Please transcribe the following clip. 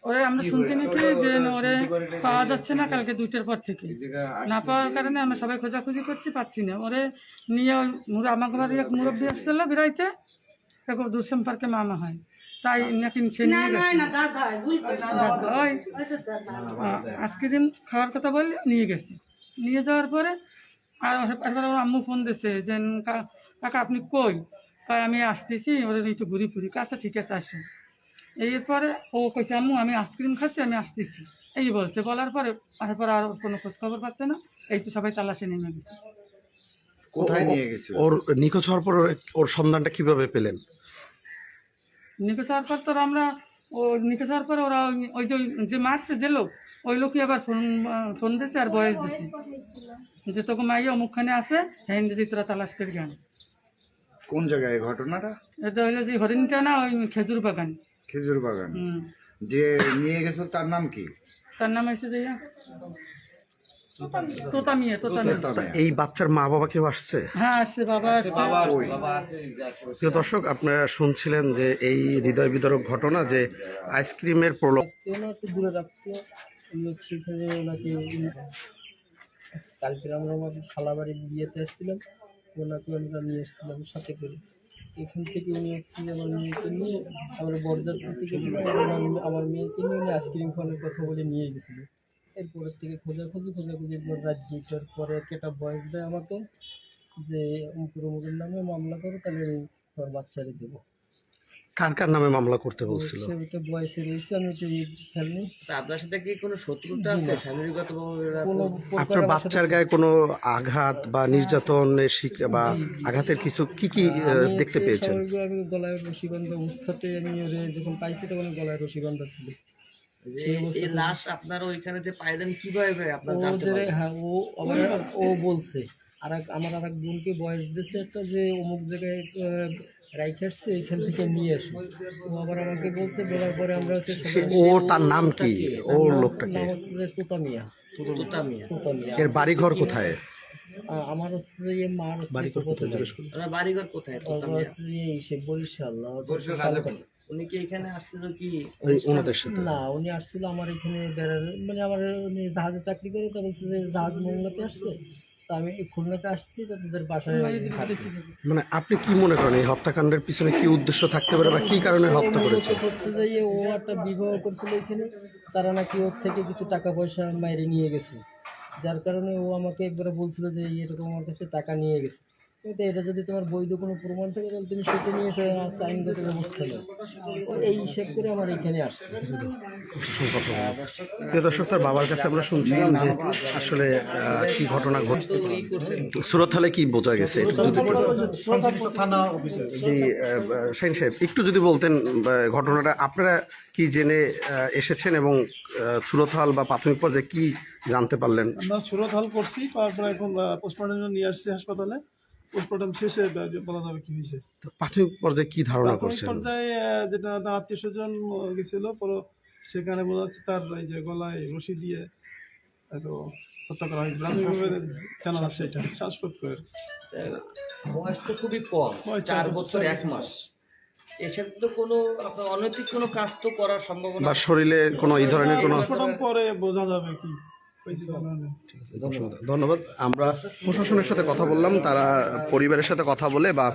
ওরে আমরা শুনছি নাকি যে ওরে পাওয়া যাচ্ছে না কালকে 2টার পর থেকে। না পাওয়ার কারণে আমরা সবাই খোঁজাখুঁজি করছি, পাচ্ছি না। ওরে নিয়ে আমাকে বাড়ি এক মুরব্বী আসছিল বেরোইতে, দূর সম্পর্কে মামা হয়, তাই নাকি সে নিয়ে গেছে। ওই আজকে দিন খাওয়ার কথা বললে নিয়ে গেছে। নিয়ে যাওয়ার পরে আর একবার ওর আম্মু ফোন দিয়েছে যে কাকা আপনি কই? কয় আমি আসতেছি, ওদের একটু ঘুরি ফুরি। আচ্ছা ঠিক আছে আসুন। এরপরে ও কইছে আম্মু আমি আইসক্রিম খাচ্ছি, আমি আসতেছি, এই বলছে। বলার পরে তারপরে আর কোনো খোঁজ খবর পাচ্ছে না। এই তো সবাই তালাশে নেমে গেছে। কোথায় নিয়ে গেছে? ওর নিখোঁজ হওয়ার পর ওর সন্ধানটা কিভাবে পেলেন? নিখোঁজ হওয়ার পর তো আমরা নিখোঁজ হওয়ার পর ওরা ওই যে মারছে যে লোক, ওই লোকই আবার ফোন দিয়েছে আর বয়স দিচ্ছে যে তোকে মাইয়া অমুকখানে আছে, হ্যাঁ যদি তোরা তালাশ করে গান। কোন জায়গায় ঘটনাটা? এটা হইলো যে হরিণটা না, ওই খেজুর বাগান। খেজুর বাগান। যে নিয়ে গেছো তার নাম কি? তার নাম হচ্ছে যে তোতা মিয়া। এই বাচ্চার মা বাবা কেউ আসছে? হ্যাঁ আসছে, বাবা আসছে। প্রিয় দর্শক, আপনারা শুনছিলেন যে এই হৃদয় বিদারক ঘটনা, যে আইসক্রিমের প্রলোভ। দূরে রাখতো সেখানে ওনাকে কালকে আমরা আমাদের খালাবাড়ির বিয়েতে এসেছিলাম, ওনাকে আমরা নিয়ে এসেছিলাম সাথে করে। এখান থেকে উনি হচ্ছে আমার মেয়েকে নিয়ে আমার বরযাত্রী থেকে আমার মেয়েকে নিয়ে উনি আইসক্রিম খাওয়ানোর কথা বলে নিয়ে গেছিলো। এরপরের থেকে খোঁজাখুঁজির পর রাত 2টার পরে একটা ভয়েস দেয় আমাকে যে অমুকের নামে মামলা করো, তাহলে আমি তোমার বাচ্চারে দেবো। কার কার নামে মামলা করতে বলছিল? ওইটা বয়সে রয়েছে, আমি ওইটা খেয়াল নেই। আপনার সাথে কি কোনো শত্রুতা আছে শারীরিকগত? আপনার বাচ্চার গায়ে কোনো আঘাত বা নির্যাতনের বা আঘাতের কিছু কি দেখতে পেয়েছেন? আমি গলায় রশিবান্ধা অবস্থাতে আমি ওরে যখন পাইছি তখন গলায় রশিবান্ধা ছিল। এই লাশ আপনারা ওইখানে যে পাইলেন কিভাবে আপনারা জানতে পারলেন? হ্যাঁ, ও বলছে আমার আর এক বোনকে বয়স দিয়েছে একটা, যে অমুক জায়গায় রাইখে আসছে, এখান থেকে নিয়ে আসে। ও আবার আমাকে বলছে, বলার পরে আমরা তার নাম কি? ওর লোকটাকে নাম হচ্ছে তোতা মিয়া। এর বাড়ি ঘর কোথায়? আমার হচ্ছে যে মার বাড়িঘর কোথায়? বরিশাল। উনি কি এখানে আসছিল কি ওনাদের সাথে? না, উনি আসছিল আমার এখানে বেড়াতে, মানে আমার উনি জাহাজে চাকরি করে, তো বলছে যে জাহাজ মংলাতে আসছে, তা আমি খুলনাতে আসছি, তো তাদের বাসায়। মানে আপনি কি মনে করেন এই হত্যাকাণ্ডের পিছনে কি উদ্দেশ্য থাকতে পারে বা কি কারণে হত্যা করেছে? হচ্ছে যে ও একটা বিবাহ করছিল এখানে, তারা নাকি ওর থেকে কিছু টাকা পয়সা মাইরে নিয়ে গেছে, যার কারণে ও আমাকে একবারে বলছিল যে এরকম আমার কাছে টাকা নিয়ে গেছে। কিন্তু এটা যদি তোমার বৈধ কোনো প্রমাণ থাকে তাহলে তুমি সেটা নিয়ে আইনগত ব্যবস্থা নেও। এই হিসেব করে আমার এখানে আসছে। প্রিয় দর্শক, তার বাবার কাছে আমরা শুনছিলাম যে আসলে কি ঘটনা ঘটছে। সুরত হলে কি বোঝা গেছে শাহিন সাহেব একটু যদি বলতেন ঘটনাটা আপনারা কি জেনে এসেছেন এবং সুরত হল বা প্রাথমিক পর্যায়ে কি জানতে পারলেন? আমরা সুরত হল করছি, তারপরে এখন পোস্টমর্টম নিয়ে আসছি হাসপাতালে। পোস্টমর্টম শেষে বলা যাবে কি হয়েছে। প্রাথমিক পর্যায়ে কি ধারণা করছেন? পর্যায়ে যেটা তার আত্মীয় স্বজন গেছিল, পরে সেখানে বোঝা যাচ্ছে তার এই যে গলায় রশি দিয়ে হয়তো হত্যা করা হয়েছিল। জানা যাচ্ছে এটা শ্বাসকষ্ট করে। বয়স তো খুবই কম, 4 বছর 1 মাস। এসব তো কোনো আপনার অনৈতিক কোনো কাজ তো করার সম্ভাবনা বা শরীরে কোনো এই ধরনের কোনো পরে বোঝা যাবে কি। ধন্যবাদ। আমরা প্রশাসনের সাথে কথা বললাম, তারা পরিবারের সাথে কথা বলে বা